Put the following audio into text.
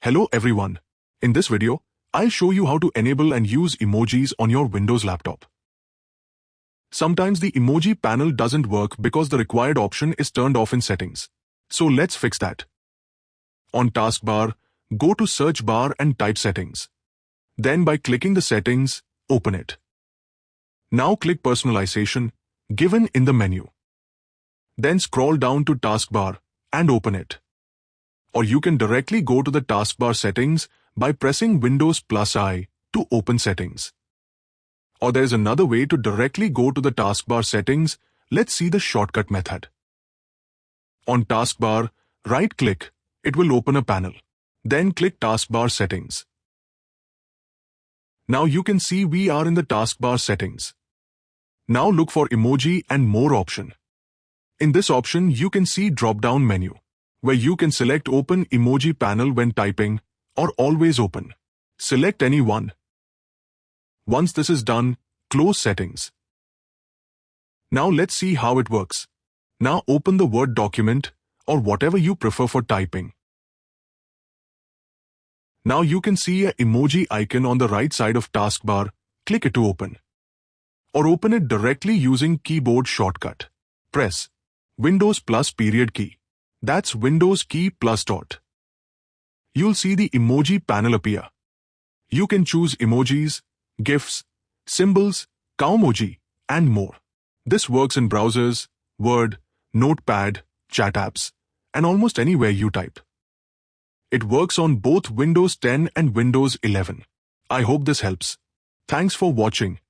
Hello everyone. In this video, I'll show you how to enable and use emojis on your Windows laptop. Sometimes the emoji panel doesn't work because the required option is turned off in settings. So let's fix that. On taskbar, go to search bar and type settings. Then by clicking the settings, open it. Now click personalization, given in the menu. Then scroll down to taskbar and open it. Or you can directly go to the taskbar settings by pressing Windows +I to open settings. Or there's another way to directly go to the taskbar settings. Let's see the shortcut method. On taskbar, right-click, it will open a panel. Then click taskbar settings. Now you can see we are in the taskbar settings. Now look for emoji and more option. In this option, you can see drop-down menu, where you can select Open Emoji Panel when typing, or Always Open. Select any one. Once this is done, close settings. Now let's see how it works. Now open the Word document, or whatever you prefer for typing. Now you can see an emoji icon on the right side of taskbar. Click it to open. Or open it directly using keyboard shortcut. Press Windows +period key. That's Windows key +dot. You'll see the emoji panel appear. You can choose emojis, GIFs, symbols, cowmoji, and more. This works in browsers, Word, Notepad, chat apps, and almost anywhere you type. It works on both Windows 10 and Windows 11. I hope this helps. Thanks for watching.